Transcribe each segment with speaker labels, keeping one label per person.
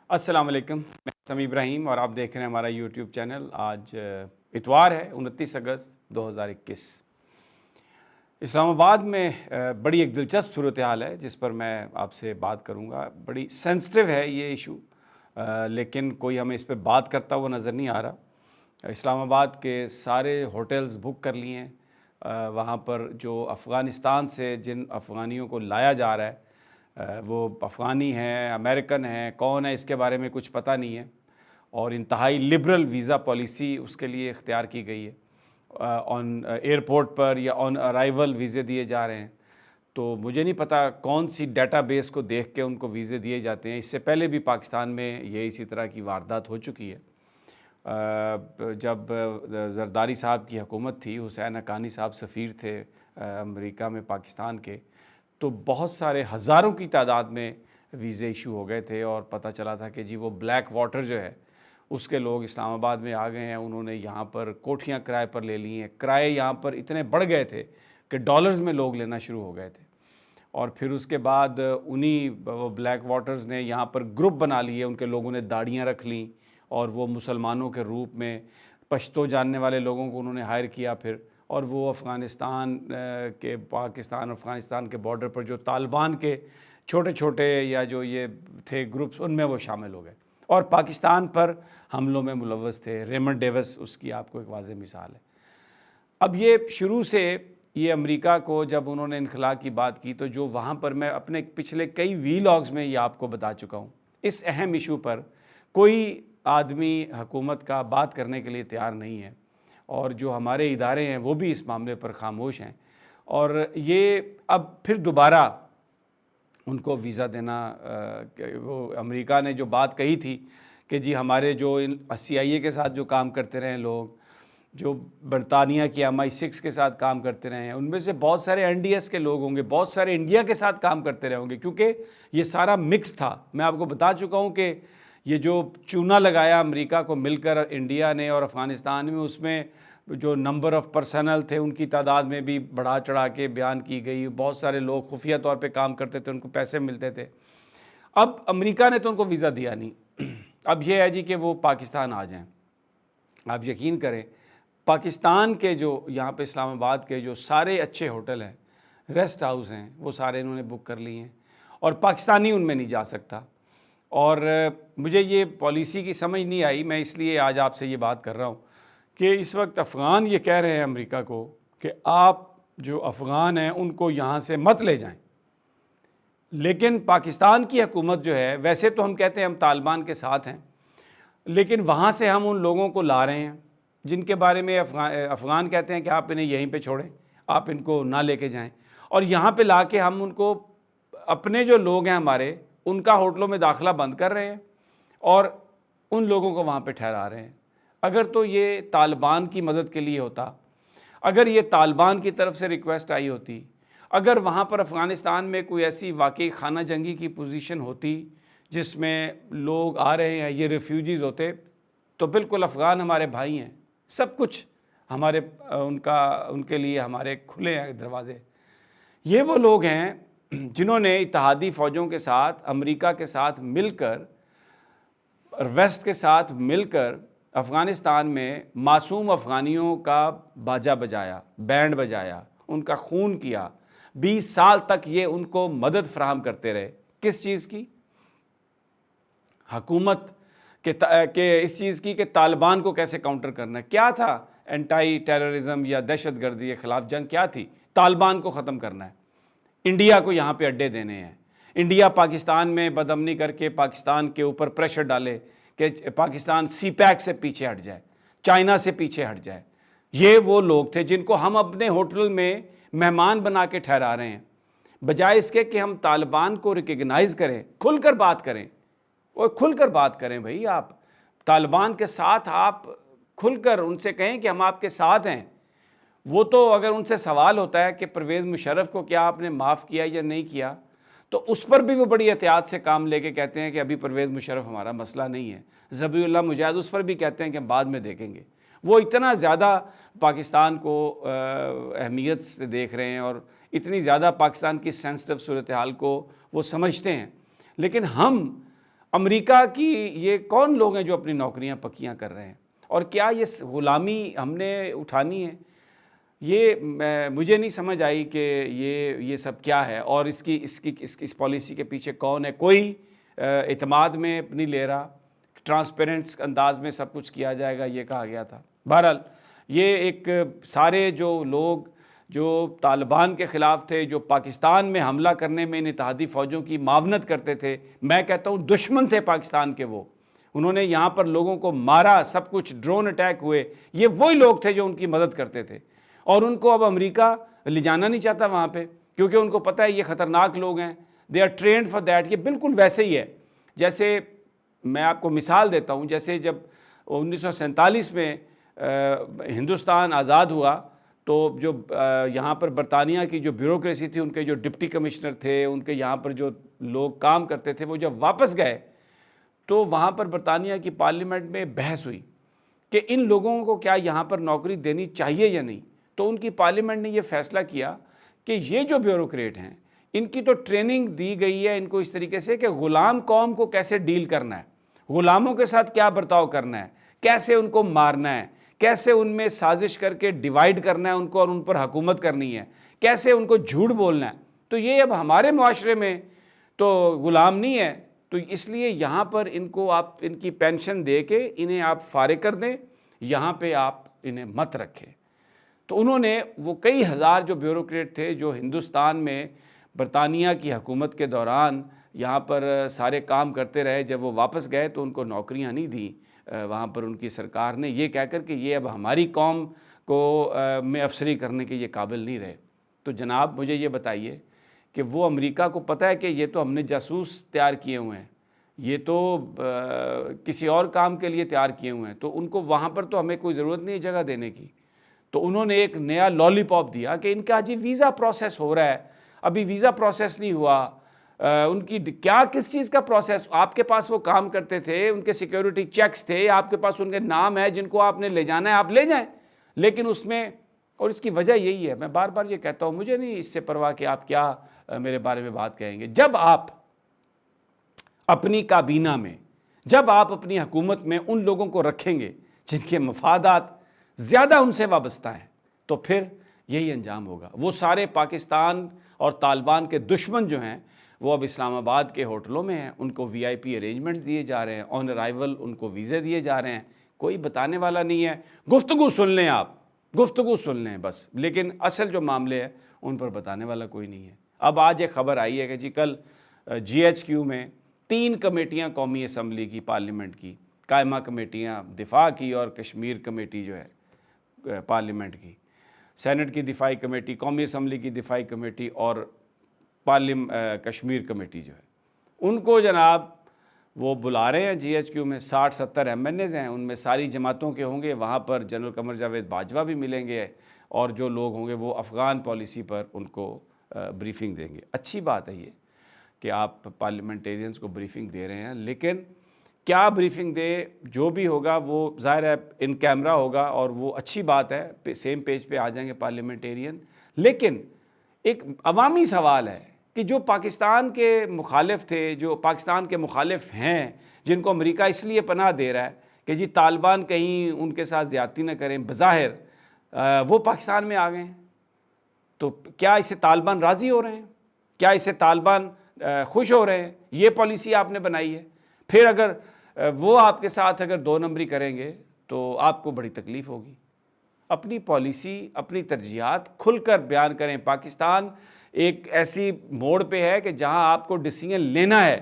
Speaker 1: السلام علیکم، میں سمی ابراہیم اور آپ دیکھ رہے ہیں ہمارا یوٹیوب چینل۔ آج اتوار ہے 29 اگست 2021۔ اسلام آباد میں بڑی ایک دلچسپ صورتحال ہے جس پر میں آپ سے بات کروں گا۔ بڑی سینسٹیو ہے یہ ایشو، لیکن کوئی ہمیں اس پہ بات کرتا ہوا نظر نہیں آ رہا۔ اسلام آباد کے سارے ہوٹلز بک کر لیے ہیں۔ وہاں پر جو افغانستان سے جن افغانیوں کو لایا جا رہا ہے، وہ افغانی ہیں، امریکن ہیں، کون ہے اس کے بارے میں کچھ پتہ نہیں ہے، اور انتہائی لبرل ویزا پالیسی اس کے لیے اختیار کی گئی ہے۔ آن ایئرپورٹ پر یا آن ارائیول ویزے دیے جا رہے ہیں۔ تو مجھے نہیں پتہ کون سی ڈیٹا بیس کو دیکھ کے ان کو ویزے دیے جاتے ہیں۔ اس سے پہلے بھی پاکستان میں یہ اسی طرح کی واردات ہو چکی ہے۔ جب زرداری صاحب کی حکومت تھی، حسین حقانی صاحب سفیر تھے امریکہ میں پاکستان کے، تو بہت سارے ہزاروں کی تعداد میں ویزے ایشو ہو گئے تھے، اور پتہ چلا تھا کہ جی وہ بلیک واٹر جو ہے اس کے لوگ اسلام آباد میں آ گئے ہیں۔ انہوں نے یہاں پر کوٹھیاں کرائے پر لے لی ہیں۔ کرائے یہاں پر اتنے بڑھ گئے تھے کہ ڈالرز میں لوگ لینا شروع ہو گئے تھے، اور پھر اس کے بعد انہی وہ بلیک واٹرز نے یہاں پر گروپ بنا لیے، ان کے لوگوں نے داڑیاں رکھ لیں، اور وہ مسلمانوں کے روپ میں پشتو جاننے والے لوگوں کو انہوں نے ہائر کیا پھر، اور وہ افغانستان کے پاکستان افغانستان کے بارڈر پر جو طالبان کے چھوٹے چھوٹے یا جو یہ تھے گروپس، ان میں وہ شامل ہو گئے اور پاکستان پر حملوں میں ملوث تھے۔ ریمنڈ ڈیوس اس کی آپ کو ایک واضح مثال ہے۔ اب یہ شروع سے یہ امریکہ کو جب انہوں نے انخلاء کی بات کی، تو جو وہاں پر میں اپنے پچھلے کئی ویلاگز میں یہ آپ کو بتا چکا ہوں، اس اہم ایشو پر کوئی آدمی حکومت کا بات کرنے کے لیے تیار نہیں ہے، اور جو ہمارے ادارے ہیں وہ بھی اس معاملے پر خاموش ہیں۔ اور یہ اب پھر دوبارہ ان کو ویزا دینا، وہ امریکہ نے جو بات کہی تھی کہ جی ہمارے جو CIA کے ساتھ جو کام کرتے رہے لوگ، جو برطانیہ کی MI6 کے ساتھ کام کرتے رہے ہیں، ان میں سے بہت سارے NDS کے لوگ ہوں گے، بہت سارے انڈیا کے ساتھ کام کرتے رہے ہوں گے، کیونکہ یہ سارا مکس تھا۔ میں آپ کو بتا چکا ہوں کہ یہ جو چونا لگایا امریکہ کو مل کر انڈیا نے اور افغانستان میں، اس میں جو نمبر آف پرسنل تھے ان کی تعداد میں بھی بڑھا چڑھا کے بیان کی گئی۔ بہت سارے لوگ خفیہ طور پہ کام کرتے تھے، ان کو پیسے ملتے تھے۔ اب امریکہ نے تو ان کو ویزا دیا نہیں، اب یہ ہے جی کہ وہ پاکستان آ جائیں۔ آپ یقین کریں، پاکستان کے جو یہاں پہ اسلام آباد کے جو سارے اچھے ہوٹل ہیں، ریسٹ ہاؤس ہیں، وہ سارے انہوں نے بک کر لیے ہیں، اور پاکستانی ان میں نہیں جا سکتا۔ اور مجھے یہ پالیسی کی سمجھ نہیں آئی، میں اس لیے آج آپ سے یہ بات کر رہا ہوں کہ اس وقت افغان یہ کہہ رہے ہیں امریکہ کو کہ آپ جو افغان ہیں ان کو یہاں سے مت لے جائیں، لیکن پاکستان کی حکومت جو ہے، ویسے تو ہم کہتے ہیں ہم طالبان کے ساتھ ہیں، لیکن وہاں سے ہم ان لوگوں کو لا رہے ہیں جن کے بارے میں افغان کہتے ہیں کہ آپ انہیں یہیں پہ چھوڑیں، آپ ان کو نہ لے کے جائیں، اور یہاں پہ لا کے ہم ان کو اپنے جو لوگ ہیں ہمارے، ان کا ہوٹلوں میں داخلہ بند کر رہے ہیں اور ان لوگوں کو وہاں پہ ٹھہرا رہے ہیں۔ اگر تو یہ طالبان کی مدد کے لیے ہوتا، اگر یہ طالبان کی طرف سے ریکویسٹ آئی ہوتی، اگر وہاں پر افغانستان میں کوئی ایسی واقعی خانہ جنگی کی پوزیشن ہوتی جس میں لوگ آ رہے ہیں، یہ ریفیوجیز ہوتے، تو بالکل افغان ہمارے بھائی ہیں، سب کچھ ہمارے ان کے لیے ہمارے کھلے ہیں دروازے۔ یہ وہ لوگ ہیں جنہوں نے اتحادی فوجوں کے ساتھ، امریکہ کے ساتھ مل کر، ویسٹ کے ساتھ مل کر افغانستان میں معصوم افغانیوں کا باجا بجایا، بینڈ بجایا، ان کا خون کیا۔ 20 سال تک یہ ان کو مدد فراہم کرتے رہے۔ کس چیز کی؟ حکومت کہ اس چیز کی کہ طالبان کو کیسے کاؤنٹر کرنا ہے۔ کیا تھا اینٹائی ٹیررزم یا دہشت گردی کے خلاف جنگ؟ کیا تھی؟ طالبان کو ختم کرنا ہے، انڈیا کو یہاں پہ اڈے دینے ہیں، انڈیا پاکستان میں بدامنی کر کے پاکستان کے اوپر پریشر ڈالے کہ پاکستان سی پیک سے پیچھے ہٹ جائے، چائنا سے پیچھے ہٹ جائے۔ یہ وہ لوگ تھے جن کو ہم اپنے ہوٹل میں مہمان بنا کے ٹھہرا رہے ہیں، بجائے اس کے کہ ہم طالبان کو ریکگنائز کریں، کھل کر بات کریں، اور کھل کر بات کریں بھائی۔ آپ طالبان کے ساتھ آپ کھل کر ان سے کہیں کہ ہم آپ کے ساتھ ہیں۔ وہ تو اگر ان سے سوال ہوتا ہے کہ پرویز مشرف کو کیا آپ نے معاف کیا یا نہیں کیا، تو اس پر بھی وہ بڑی احتیاط سے کام لے کے کہتے ہیں کہ ابھی پرویز مشرف ہمارا مسئلہ نہیں ہے۔ ذبیح اللہ مجاہد اس پر بھی کہتے ہیں کہ ہم بعد میں دیکھیں گے۔ وہ اتنا زیادہ پاکستان کو اہمیت سے دیکھ رہے ہیں، اور اتنی زیادہ پاکستان کی سینسٹیو صورتحال کو وہ سمجھتے ہیں، لیکن ہم امریکا کی یہ کون لوگ ہیں جو اپنی نوکریاں پکیاں کر رہے ہیں؟ اور کیا یہ غلامی ہم نے اٹھانی ہے؟ یہ مجھے نہیں سمجھ آئی کہ یہ سب کیا ہے، اور اس پالیسی کے پیچھے کون ہے؟ کوئی اعتماد میں نہیں لے رہا، ٹرانسپیرنٹ انداز میں سب کچھ کیا جائے گا یہ کہا گیا تھا۔ بہرحال یہ ایک سارے جو لوگ جو طالبان کے خلاف تھے، جو پاکستان میں حملہ کرنے میں ان اتحادی فوجوں کی معاونت کرتے تھے، میں کہتا ہوں دشمن تھے پاکستان کے، وہ انہوں نے یہاں پر لوگوں کو مارا، سب کچھ ڈرون اٹیک ہوئے، یہ وہی لوگ تھے جو ان کی مدد کرتے تھے، اور ان کو اب امریکہ لے جانا نہیں چاہتا وہاں پہ، کیونکہ ان کو پتہ ہے یہ خطرناک لوگ ہیں، they are trained for that. یہ بالکل ویسے ہی ہے جیسے میں آپ کو مثال دیتا ہوں، جیسے جب 1947 میں ہندوستان آزاد ہوا تو جو یہاں پر برطانیہ کی جو بیوروکریسی تھی، ان کے جو ڈپٹی کمشنر تھے، ان کے یہاں پر جو لوگ کام کرتے تھے، وہ جب واپس گئے تو وہاں پر برطانیہ کی پارلیمنٹ میں بحث ہوئی کہ ان لوگوں کو کیا یہاں پر نوکری دینی چاہیے یا نہیں۔ تو ان کی پارلیمنٹ نے یہ فیصلہ کیا کہ یہ جو بیوروکریٹ ہیں ان کی تو ٹریننگ دی گئی ہے ان کو اس طریقے سے کہ غلام قوم کو کیسے ڈیل کرنا ہے، غلاموں کے ساتھ کیا برتاؤ کرنا ہے، کیسے ان کو مارنا ہے، کیسے ان میں سازش کر کے ڈیوائیڈ کرنا ہے ان کو اور ان پر حکومت کرنی ہے، کیسے ان کو جھوٹ بولنا ہے۔ تو یہ اب ہمارے معاشرے میں تو غلام نہیں ہے، تو اس لیے یہاں پر ان کو آپ ان کی پینشن دے کے انہیں آپ فارغ کر دیں، یہاں پہ آپ انہیں مت رکھیں۔ تو انہوں نے وہ کئی ہزار جو بیوروکریٹ تھے جو ہندوستان میں برطانیہ کی حکومت کے دوران یہاں پر سارے کام کرتے رہے، جب وہ واپس گئے تو ان کو نوکریاں نہیں دیں وہاں پر ان کی سرکار نے، یہ کہہ کر کہ یہ اب ہماری قوم کو میں افسری کرنے کے یہ قابل نہیں رہے۔ تو جناب مجھے یہ بتائیے کہ وہ امریکہ کو پتہ ہے کہ یہ تو ہم نے جاسوس تیار کیے ہوئے ہیں، یہ تو کسی اور کام کے لیے تیار کیے ہوئے ہیں، تو ان کو وہاں پر تو ہمیں کوئی ضرورت نہیں جگہ دینے کی۔ تو انہوں نے ایک نیا لالی پاپ دیا کہ ان کا جی ویزا پروسیس ہو رہا ہے، ابھی ویزا پروسیس نہیں ہوا، ان کی کیا کس چیز کا پروسیس؟ آپ کے پاس وہ کام کرتے تھے، ان کے سیکیورٹی چیکس تھے، آپ کے پاس ان کے نام ہے جن کو آپ نے لے جانا ہے، آپ لے جائیں، لیکن اس میں، اور اس کی وجہ یہی ہے، میں بار بار یہ کہتا ہوں، مجھے نہیں اس سے پرواہ کہ آپ کیا میرے بارے میں بات کہیں گے، جب آپ اپنی کابینہ میں، جب آپ اپنی حکومت میں ان لوگوں کو رکھیں گے جن کے مفادات زیادہ ان سے وابستہ ہیں، تو پھر یہی انجام ہوگا۔ وہ سارے پاکستان اور طالبان کے دشمن جو ہیں وہ اب اسلام آباد کے ہوٹلوں میں ہیں، ان کو VIP ارینجمنٹس دیے جا رہے ہیں، آن ارائیول ان کو ویزے دیے جا رہے ہیں، کوئی بتانے والا نہیں ہے۔ گفتگو سن لیں، آپ گفتگو سن لیں بس، لیکن اصل جو معاملے ہیں ان پر بتانے والا کوئی نہیں ہے۔ اب آج ایک خبر آئی ہے کہ جی کل GHQ میں 3 کمیٹیاں قومی اسمبلی کی، پارلیمنٹ کی قائمہ کمیٹیاں، دفاع کی اور کشمیر کمیٹی جو ہے پارلیمنٹ کی، سینٹ کی دفاعی کمیٹی، قومی اسمبلی کی دفاعی کمیٹی اور کشمیر کمیٹی جو ہے، ان کو جناب وہ بلا رہے ہیں GHQ میں، 60-70 MNAs ہیں، ان میں ساری جماعتوں کے ہوں گے، وہاں پر جنرل قمر جاوید باجوہ بھی ملیں گے، اور جو لوگ ہوں گے وہ افغان پالیسی پر ان کو بریفنگ دیں گے۔ اچھی بات ہے یہ کہ آپ پارلیمنٹیرینز کو بریفنگ دے رہے ہیں، لیکن کیا بریفنگ دے، جو بھی ہوگا وہ ظاہر ہے ان کیمرہ ہوگا، اور وہ اچھی بات ہے، سیم پیج پہ آ جائیں گے پارلیمنٹیرین، لیکن ایک عوامی سوال ہے کہ جو پاکستان کے مخالف تھے، جو پاکستان کے مخالف ہیں، جن کو امریکہ اس لیے پناہ دے رہا ہے کہ جی طالبان کہیں ان کے ساتھ زیادتی نہ کریں، بظاہر وہ پاکستان میں آ گئے ہیں، تو کیا اسے طالبان راضی ہو رہے ہیں؟ کیا اسے طالبان خوش ہو رہے ہیں؟ یہ پالیسی آپ نے بنائی ہے، پھر اگر وہ آپ کے ساتھ اگر 2 نمبری کریں گے تو آپ کو بڑی تکلیف ہوگی۔ اپنی پالیسی، اپنی ترجیحات کھل کر بیان کریں۔ پاکستان ایک ایسی موڑ پہ ہے کہ جہاں آپ کو ڈیسیژن لینا ہے،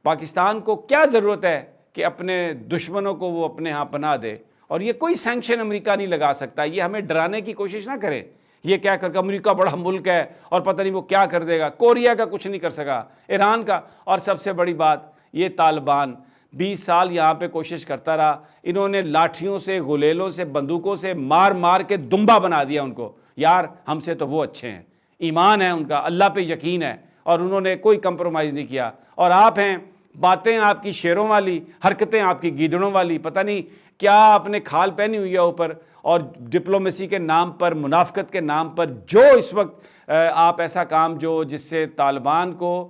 Speaker 1: پاکستان کو کیا ضرورت ہے کہ اپنے دشمنوں کو وہ اپنے ہاں پناہ دے، اور یہ کوئی سینکشن امریکہ نہیں لگا سکتا، یہ ہمیں ڈرانے کی کوشش نہ کرے، یہ کیا کر کے امریکہ بڑا ملک ہے اور پتہ نہیں وہ کیا کر دے گا، کوریا کا کچھ نہیں کر سکا، ایران کا، اور سب سے بڑی بات یہ طالبان 20 سال یہاں پہ کوشش کرتا رہا، انہوں نے لاٹھیوں سے، گلیلوں سے، بندوقوں سے مار مار کے دمبا بنا دیا ان کو، یار ہم سے تو وہ اچھے ہیں، ایمان ہے ان کا، اللہ پہ یقین ہے، اور انہوں نے کوئی کمپرومائز نہیں کیا، اور آپ ہیں باتیں آپ کی شیروں والی، حرکتیں آپ کی گیدڑوں والی، پتہ نہیں کیا آپ نے کھال پہنی ہوئی ہے اوپر، اور ڈپلومیسی کے نام پر، منافقت کے نام پر جو اس وقت آپ ایسا کام جو جس سے طالبان کو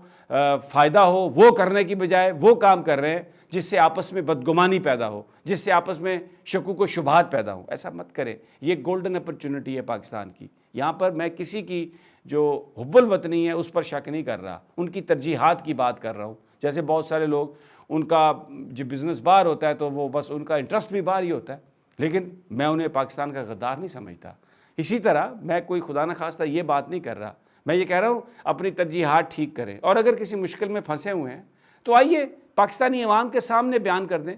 Speaker 1: فائدہ ہو وہ کرنے کی بجائے وہ کام کر رہے ہیں جس سے آپس میں بدگمانی پیدا ہو، جس سے آپس میں شکوک و شبہات پیدا ہوں. ایسا مت کریں. یہ گولڈن اپرچونٹی ہے پاکستان کی. یہاں پر میں کسی کی جو حب الوطنی ہے اس پر شک نہیں کر رہا، ان کی ترجیحات کی بات کر رہا ہوں. جیسے بہت سارے لوگ ان کا جو بزنس باہر ہوتا ہے تو وہ بس ان کا انٹرسٹ بھی باہر ہی ہوتا ہے، لیکن میں انہیں پاکستان کا غدار نہیں سمجھتا. اسی طرح میں کوئی خدا نخواستہ یہ بات نہیں کر رہا، میں یہ کہہ رہا ہوں اپنی ترجیحات ٹھیک کریں، اور اگر کسی مشکل میں پھنسے ہوئے ہیں تو آئیے پاکستانی عوام کے سامنے بیان کر دیں.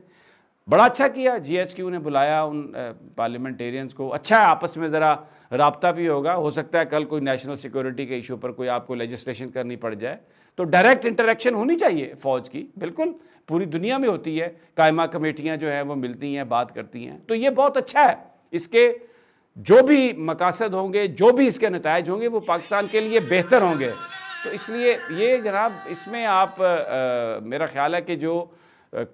Speaker 1: بڑا اچھا کیا جی ایچ کیو نے بلایا ان پارلیمنٹیرینز کو. اچھا ہے آپس میں ذرا رابطہ بھی ہوگا. ہو سکتا ہے کل کوئی نیشنل سیکورٹی کے ایشو پر کوئی آپ کو لیجسلیشن کرنی پڑ جائے تو ڈائریکٹ انٹریکشن ہونی چاہیے فوج کی. بالکل پوری دنیا میں ہوتی ہے، قائمہ کمیٹیاں جو ہیں وہ ملتی ہیں، بات کرتی ہیں. تو یہ بہت اچھا ہے. اس کے جو بھی مقاصد ہوں گے، جو بھی اس کے نتائج ہوں گے وہ پاکستان کے لیے بہتر ہوں گے. تو اس لیے یہ جناب اس میں آپ میرا خیال ہے کہ جو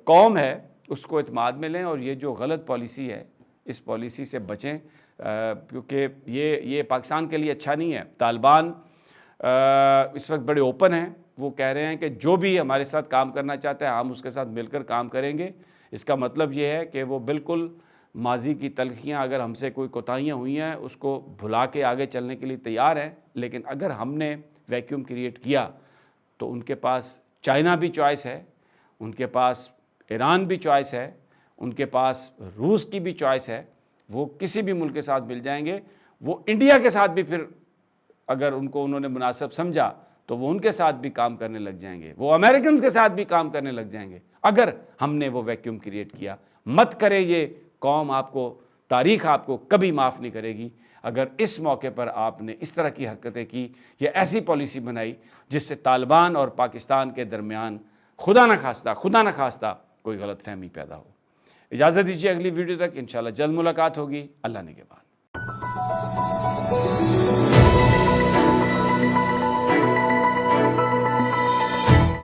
Speaker 1: قوم ہے اس کو اعتماد میں لیں، اور یہ جو غلط پالیسی ہے اس پالیسی سے بچیں، کیونکہ یہ پاکستان کے لیے اچھا نہیں ہے. طالبان اس وقت بڑے اوپن ہیں. وہ کہہ رہے ہیں کہ جو بھی ہمارے ساتھ کام کرنا چاہتا ہے ہم اس کے ساتھ مل کر کام کریں گے. اس کا مطلب یہ ہے کہ وہ بالکل ماضی کی تلخیاں، اگر ہم سے کوئی کوتاہیاں ہوئی ہیں اس کو بھلا کے آگے چلنے کے لیے تیار ہیں. لیکن اگر ہم نے ویکیوم کریٹ کیا تو ان کے پاس چائنا بھی چوائس ہے، ان کے پاس ایران بھی چوائس ہے، ان کے پاس روس کی بھی چوائس ہے. وہ کسی بھی ملک کے ساتھ مل جائیں گے. وہ انڈیا کے ساتھ بھی پھر اگر ان کو انہوں نے مناسب سمجھا تو وہ ان کے ساتھ بھی کام کرنے لگ جائیں گے. وہ امریکنز کے ساتھ بھی کام کرنے لگ جائیں گے اگر ہم نے وہ ویکیوم کریٹ کیا. مت کریں یہ. قوم آپ کو، تاریخ آپ کو کبھی معاف نہیں کرے گی اگر اس موقع پر آپ نے اس طرح کی حرکتیں کی یا ایسی پالیسی بنائی جس سے طالبان اور پاکستان کے درمیان خدا نہ خواستہ کوئی غلط فہمی پیدا ہو. اجازت دیجیے اگلی ویڈیو تک انشاءاللہ جلد ملاقات ہوگی. اللہ نگہبان.